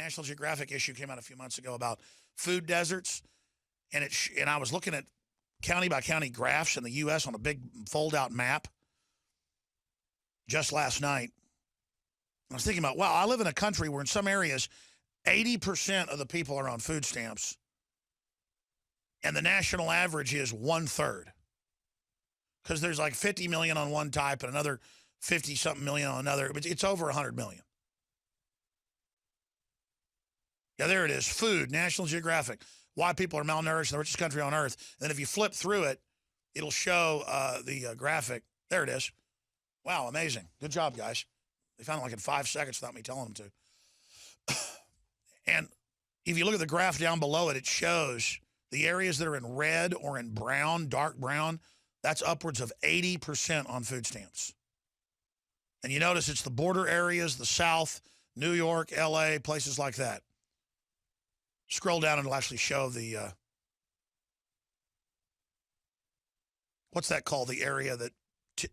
National Geographic issue came out a few months ago about food deserts, and I was looking at county by county graphs in the U.S. on a big fold-out map just last night. I was thinking about, wow, I live in a country where in some areas 80% of the people are on food stamps, and the national average is 1/3. Because there's like 50 million on one type and another 50-something million on another. But it's over 100 million. Yeah, there it is. Food, National Geographic. Why people are malnourished in the richest country on earth. And then if you flip through it, it'll show the graphic. There it is. Wow, amazing. Good job, guys. They found it like in 5 seconds without me telling them to. And if you look at the graph down below it, it shows the areas that are in red or in brown, dark brown, that's upwards of 80% on food stamps. And you notice it's the border areas, the South, New York, L.A., places like that. Scroll down and it'll actually show the, what's that called? The area that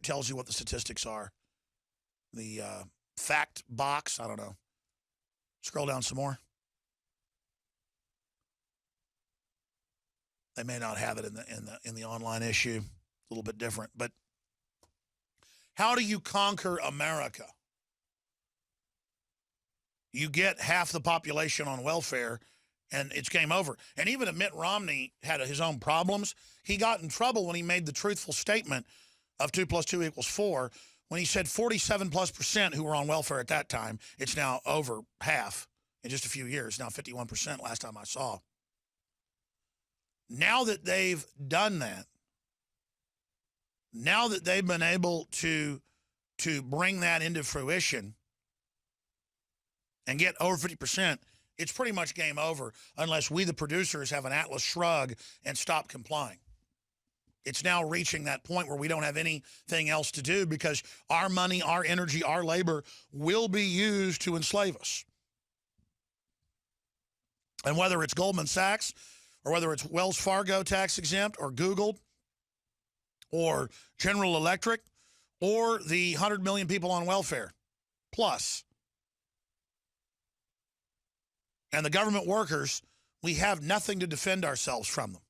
tells you what the statistics are. The fact box, I don't know. Scroll down some more. They may not have it in the online issue. A little bit different, but how do you conquer America? You get half the population on welfare, and it's game over. And even if Mitt Romney had his own problems, he got in trouble when he made the truthful statement of 2 + 2 = 4, when he said 47+% who were on welfare at that time. It's now over half in just a few years, now 51% last time I saw. Now that they've done that, now that they've been able to bring that into fruition and get over 50%, it's pretty much game over unless we, the producers, have an Atlas shrug and stop complying. It's now reaching that point where we don't have anything else to do because our money, our energy, our labor will be used to enslave us. And whether it's Goldman Sachs or whether it's Wells Fargo tax exempt or Google or General Electric or the 100 million people on welfare plus, and the government workers, we have nothing to defend ourselves from them.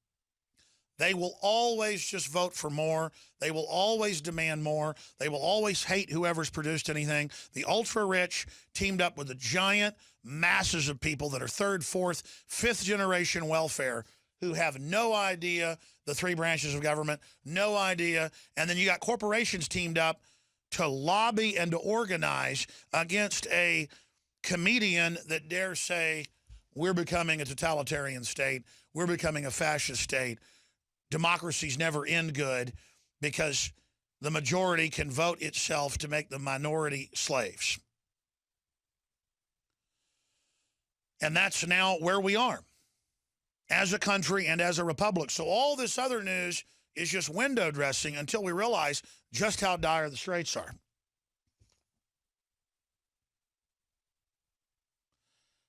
They will always just vote for more. They will always demand more. They will always hate whoever's produced anything. The ultra-rich teamed up with the giant masses of people that are third, fourth, fifth generation welfare who have no idea the three branches of government, no idea. And then you got corporations teamed up to lobby and to organize against a comedian that dares say, we're becoming a totalitarian state. We're becoming a fascist state. Democracies never end good because the majority can vote itself to make the minority slaves. And that's now where we are as a country and as a republic. So all this other news is just window dressing until we realize just how dire the straits are.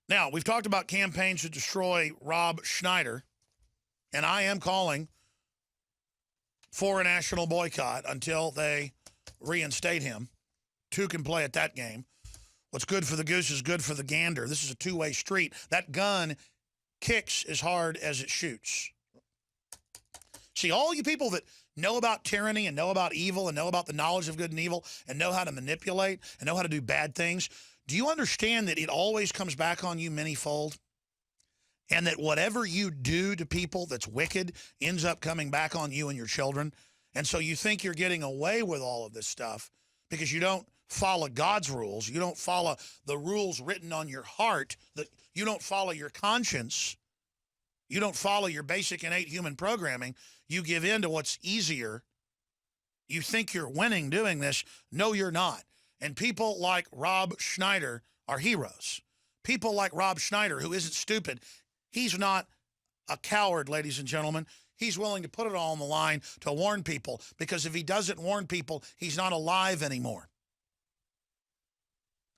Now, we've talked about campaigns to destroy Rob Schneider, and I am calling for a national boycott until they reinstate him. Two can play at that game. What's good for the goose is good for the gander. This is a two-way street. That gun kicks as hard as it shoots. See, all you people that know about tyranny and know about evil and know about the knowledge of good and evil and know how to manipulate and know how to do bad things, do you understand that it always comes back on you manyfold? And that whatever you do to people that's wicked ends up coming back on you and your children? And so you think you're getting away with all of this stuff because you don't follow God's rules. You don't follow the rules written on your heart. You don't follow your conscience. You don't follow your basic innate human programming. You give in to what's easier. You think you're winning doing this. No, you're not. And people like Rob Schneider are heroes. People like Rob Schneider, who isn't stupid. He's not a coward, ladies and gentlemen. He's willing to put it all on the line to warn people, because if he doesn't warn people, he's not alive anymore.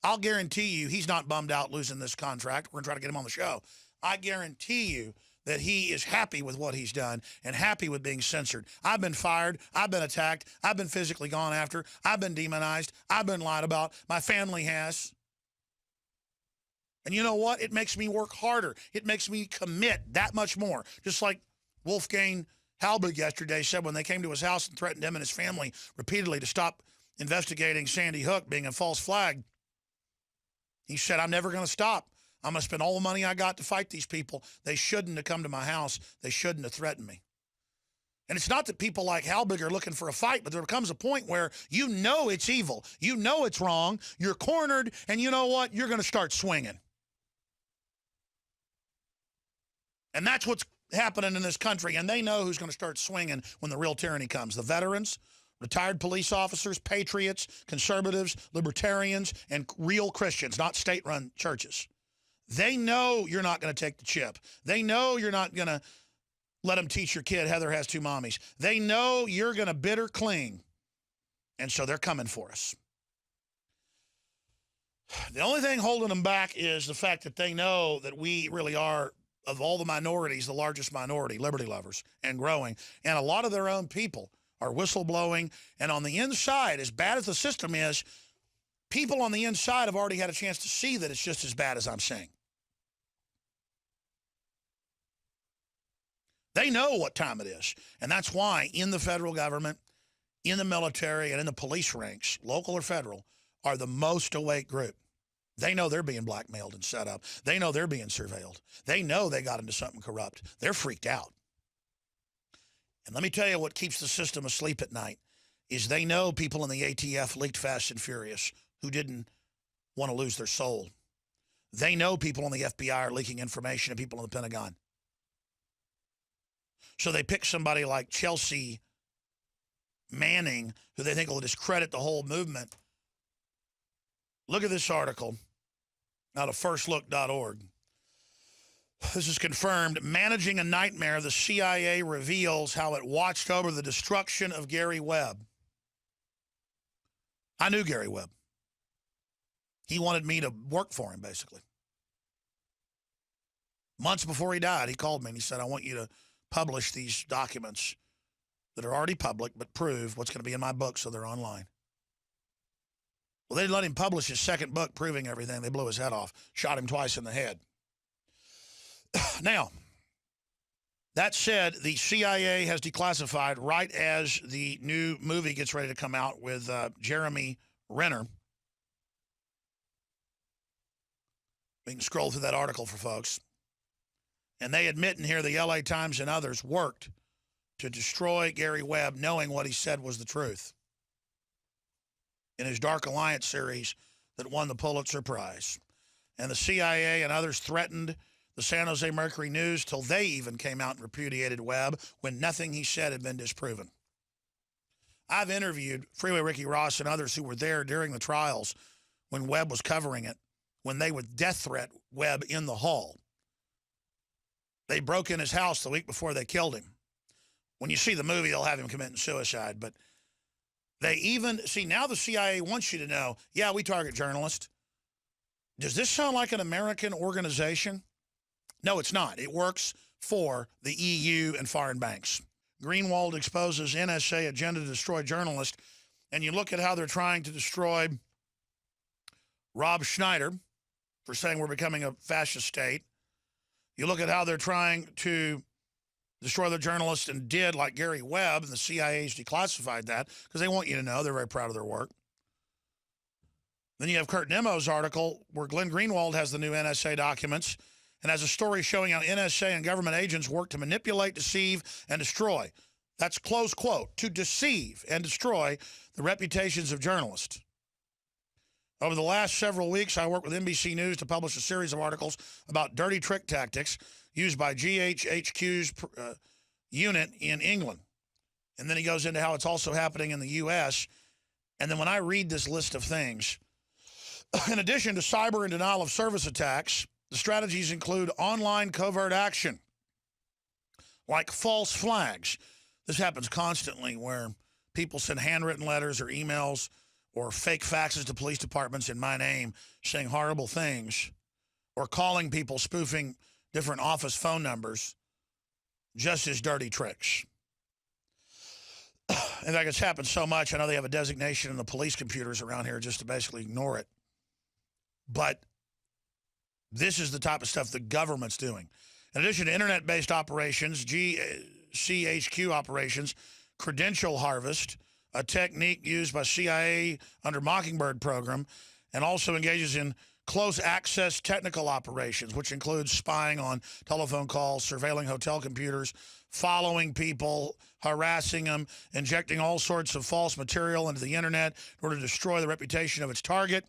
I'll guarantee you he's not bummed out losing this contract. We're going to try to get him on the show. I guarantee you that he is happy with what he's done and happy with being censored. I've been fired. I've been attacked. I've been physically gone after. I've been demonized. I've been lied about. My family has. And you know what? It makes me work harder. It makes me commit that much more. Just like Wolfgang Halbig yesterday said when they came to his house and threatened him and his family repeatedly to stop investigating Sandy Hook being a false flag. He said, I'm never going to stop. I'm going to spend all the money I got to fight these people. They shouldn't have come to my house. They shouldn't have threatened me. And it's not that people like Halbig are looking for a fight, but there comes a point where you know it's evil. You know it's wrong. You're cornered, and you know what? You're going to start swinging. And that's what's happening in this country, and they know who's going to start swinging when the real tyranny comes. The veterans, retired police officers, patriots, conservatives, libertarians, and real Christians, not state-run churches. They know you're not going to take the chip. They know you're not going to let them teach your kid Heather has two mommies. They know you're going to bitter cling, and so they're coming for us. The only thing holding them back is the fact that they know that we really are, of all the minorities, the largest minority, liberty lovers, and growing. And a lot of their own people are whistleblowing. And on the inside, as bad as the system is, people on the inside have already had a chance to see that it's just as bad as I'm saying. They know what time it is. And that's why in the federal government, in the military, and in the police ranks, local or federal, are the most awake group. They know they're being blackmailed and set up. They know they're being surveilled. They know they got into something corrupt. They're freaked out. And let me tell you what keeps the system asleep at night is they know people in the ATF leaked Fast and Furious who didn't want to lose their soul. They know people in the FBI are leaking information to people in the Pentagon. So they pick somebody like Chelsea Manning, who they think will discredit the whole movement. Look at this article out of firstlook.org. This is confirmed. Managing a nightmare, the CIA reveals how it watched over the destruction of Gary Webb. I knew Gary Webb. He wanted me to work for him, basically. Months before he died, he called me and he said, I want you to publish these documents that are already public, but prove what's going to be in my book so they're online. Well, they let him publish his second book proving everything. They blew his head off, shot him twice in the head. Now, that said, the CIA has declassified right as the new movie gets ready to come out with Jeremy Renner. We can scroll through that article for folks. And they admit in here the LA Times and others worked to destroy Gary Webb, knowing what he said was the truth in his Dark Alliance series that won the Pulitzer Prize. And the CIA and others threatened the San Jose Mercury News till they even came out and repudiated Webb when nothing he said had been disproven. I've interviewed Freeway Ricky Ross and others who were there during the trials when Webb was covering it, when they would death threat Webb in the hall. They broke in his house the week before they killed him. When you see the movie, they'll have him committing suicide, but they even, see, now the CIA wants you to know, yeah, we target journalists. Does this sound like an American organization? No, it's not. It works for the EU and foreign banks. Greenwald exposes NSA agenda to destroy journalists, and you look at how they're trying to destroy Rob Schneider for saying we're becoming a fascist state. You look at how they're trying to destroy the journalists and did, like Gary Webb, and the CIA's declassified that because they want you to know they're very proud of their work. Then you have Kurt Nemo's article where Glenn Greenwald has the new NSA documents and has a story showing how NSA and government agents work to manipulate, deceive, and destroy. That's close quote, to deceive and destroy the reputations of journalists. Over the last several weeks, I worked with NBC News to publish a series of articles about dirty trick tactics used by GHHQ's unit in England. And then he goes into how it's also happening in the U.S. And then when I read this list of things, in addition to cyber and denial of service attacks, the strategies include online covert action, like false flags. This happens constantly where people send handwritten letters or emails or fake faxes to police departments in my name saying horrible things, or calling people spoofing different office phone numbers just as dirty tricks. In fact, it's happened so much, I know they have a designation in the police computers around here just to basically ignore it. But This is the type of stuff the government's doing. In addition to internet-based operations, GCHQ operations, credential harvest, a technique used by CIA under Mockingbird program, and also engages in close access technical operations, which includes spying on telephone calls, surveilling hotel computers, following people, harassing them, injecting all sorts of false material into the internet in order to destroy the reputation of its target.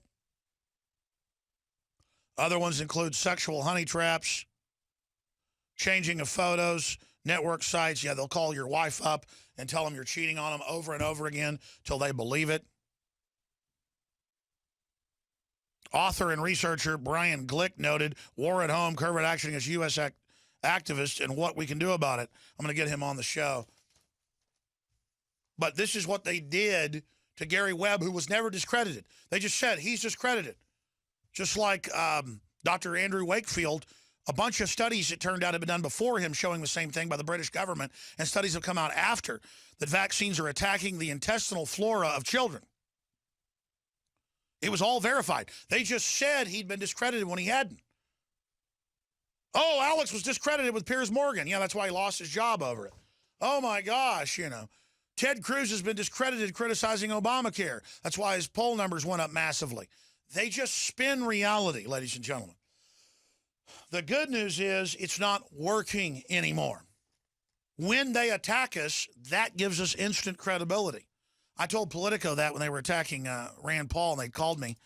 Other ones include sexual honey traps, changing of photos, network sites. Yeah, they'll call your wife up and tell them you're cheating on them over and over again till they believe it. Author and researcher Brian Glick noted, war at home, covert action against U.S. activists and what we can do about it. I'm going to get him on the show. But this is what they did to Gary Webb, who was never discredited. They just said he's discredited. Just like Dr. Andrew Wakefield, a bunch of studies, it turned out, had been done before him showing the same thing by the British government, and studies have come out after that vaccines are attacking the intestinal flora of children. It was all verified. They just said he'd been discredited when he hadn't. Oh, Alex was discredited with Piers Morgan. Yeah, that's why he lost his job over it. Oh, my gosh, you know. Ted Cruz has been discredited criticizing Obamacare. That's why his poll numbers went up massively. They just spin reality, ladies and gentlemen. The good news is it's not working anymore. When they attack us, that gives us instant credibility. I told Politico that when they were attacking Rand Paul, and they called me.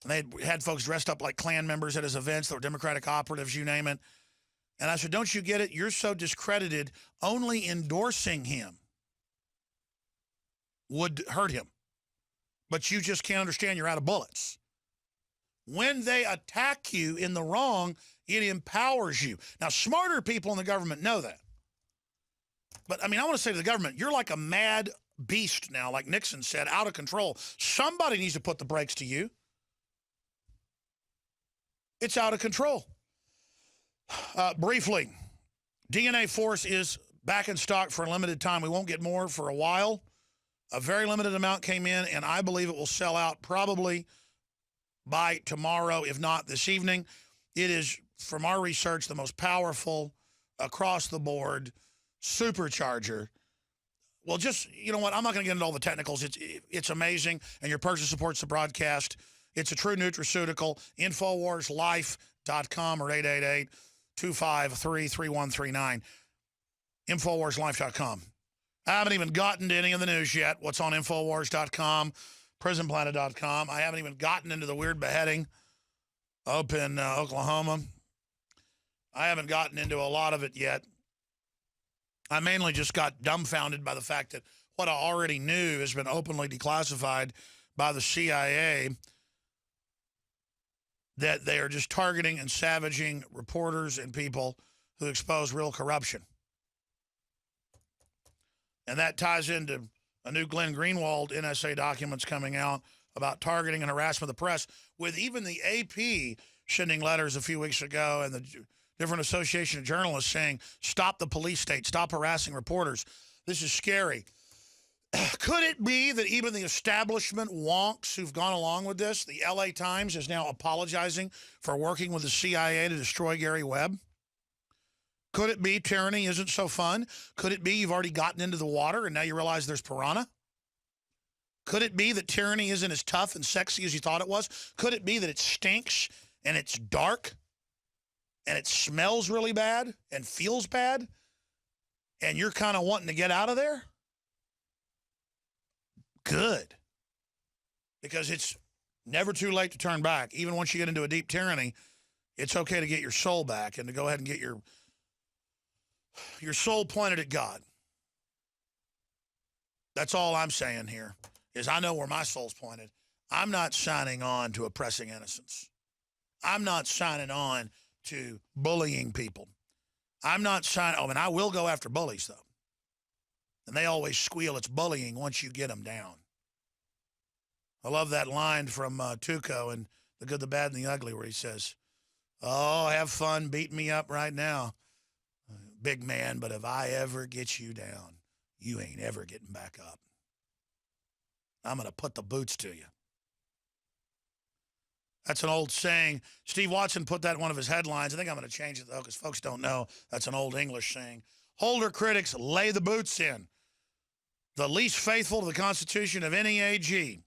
And they had folks dressed up like Klan members at his events. They were Democratic operatives, you name it. And I said, don't you get it? You're so discredited. Only endorsing him would hurt him. But you just can't understand you're out of bullets. When they attack you in the wrong, it empowers you. Now, smarter people in the government know that. But, I mean, I want to say to the government, you're like a mad beast now, like Nixon said, out of control. Somebody needs to put the brakes to you. It's out of control. Briefly, DNA Force is back in stock for a limited time. We won't get more for a while. A very limited amount came in, and I believe it will sell out probably by tomorrow, if not this evening. It is, from our research, the most powerful, across-the-board supercharger. Well, just, you know what, I'm not going to get into all the technicals. It's amazing, and your purchase supports the broadcast. It's a true nutraceutical. InfoWarsLife.com or 888-253-3139. InfoWarsLife.com. I haven't even gotten to any of the news yet. What's on InfoWars.com, PrisonPlanet.com. I haven't even gotten into the weird beheading up in Oklahoma. I haven't gotten into a lot of it yet. I mainly just got dumbfounded by the fact that what I already knew has been openly declassified by the CIA, that they are just targeting and savaging reporters and people who expose real corruption. And that ties into a new Glenn Greenwald NSA documents coming out about targeting and harassment of the press, with even the AP sending letters a few weeks ago and the different association of journalists saying, stop the police state, stop harassing reporters. This is scary. Could it be that even the establishment wonks who've gone along with this, the LA Times is now apologizing for working with the CIA to destroy Gary Webb? Could it be tyranny isn't so fun? Could it be you've already gotten into the water and now you realize there's piranha? Could it be that tyranny isn't as tough and sexy as you thought it was? Could it be that it stinks and it's dark and it smells really bad and feels bad and you're kind of wanting to get out of there? Good. Because it's never too late to turn back. Even once you get into a deep tyranny, it's okay to get your soul back and to go ahead and get your soul pointed at God. That's all I'm saying here, is I know where my soul's pointed. I'm not signing on to oppressing innocents. I'm not signing on to bullying people. I'm not signing, and I will go after bullies, though. And they always squeal, it's bullying once you get them down. I love that line from Tuco in The Good, the Bad, and the Ugly, where he says, oh, have fun beating me up right now, big man, but if I ever get you down, you ain't ever getting back up. I'm going to put the boots to you. That's an old saying. Steve Watson put that in one of his headlines. I think I'm going to change it, though, because folks don't know that's an old English saying. Holder critics lay the boots in. The least faithful to the Constitution of any AG.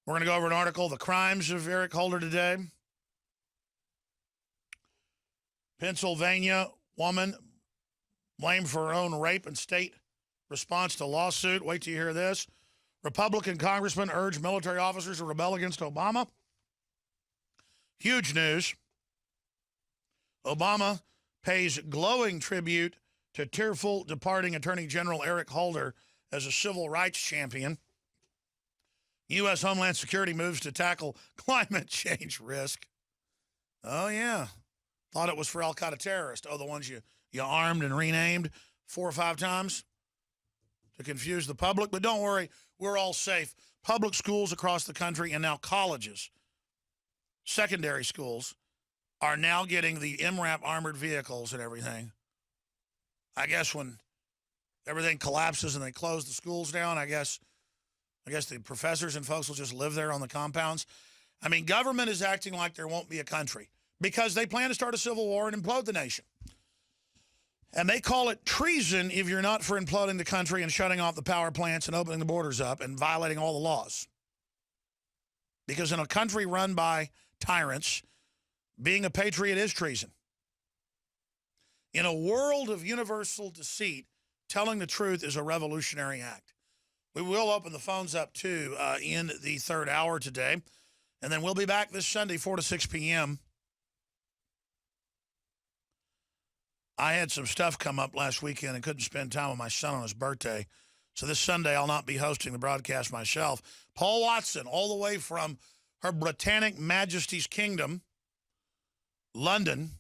We're going to go over an article, The Crimes of Eric Holder Today. Pennsylvania woman blamed for her own rape and state response to lawsuit. Wait till you hear this. Republican congressman urged military officers to rebel against Obama. Huge news. Obama pays glowing tribute to tearful departing Attorney General Eric Holder as a civil rights champion. U.S. Homeland Security moves to tackle climate change risk. Oh, yeah. Thought it was for al-Qaeda terrorists. Oh, the ones you armed and renamed 4 or 5 times to confuse the public. But don't worry, we're all safe. Public schools across the country and now colleges, secondary schools, are now getting the MRAP armored vehicles and everything. I guess when everything collapses and they close the schools down, I guess the professors and folks will just live there on the compounds. I mean, government is acting like there won't be a country because they plan to start a civil war and implode the nation. And they call it treason if you're not for imploding the country and shutting off the power plants and opening the borders up and violating all the laws. Because in a country run by tyrants, being a patriot is treason. In a world of universal deceit, telling the truth is a revolutionary act. We will open the phones up, too, in the third hour today. And then we'll be back this Sunday, 4 to 6 p.m. I had some stuff come up last weekend and couldn't spend time with my son on his birthday. So this Sunday, I'll not be hosting the broadcast myself. Paul Watson, all the way from Her Britannic Majesty's Kingdom, London,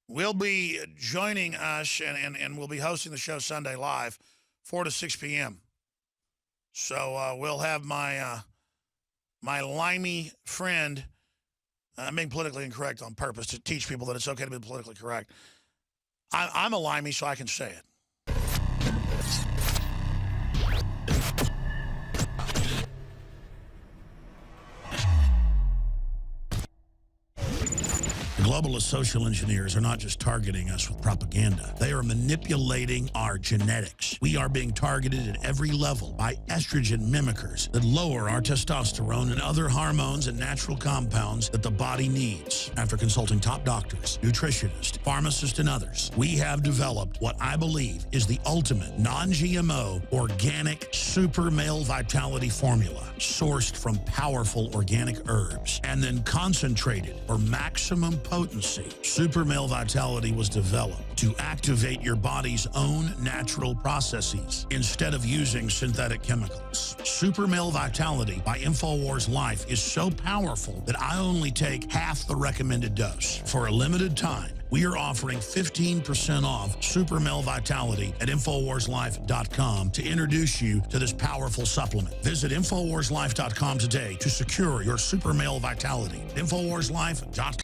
will be joining us, and we'll be hosting the show Sunday live, 4 to 6 p.m. So we'll have my limey friend. I'm being politically incorrect on purpose to teach people that it's okay to be politically correct. I'm a limey, so I can say it. Globalist social engineers are not just targeting us with propaganda. They are manipulating our genetics. We are being targeted at every level by estrogen mimickers that lower our testosterone and other hormones and natural compounds that the body needs. After consulting top doctors, nutritionists, pharmacists, and others, we have developed what I believe is the ultimate non-GMO organic super male vitality formula sourced from powerful organic herbs and then concentrated for maximum potency. Super Male Vitality was developed to activate your body's own natural processes instead of using synthetic chemicals. Super Male Vitality by InfoWars Life is so powerful that I only take half the recommended dose. For a limited time, we are offering 15% off Super Male Vitality at InfoWarsLife.com to introduce you to this powerful supplement. Visit InfoWarsLife.com today to secure your Super Male Vitality. InfoWarsLife.com.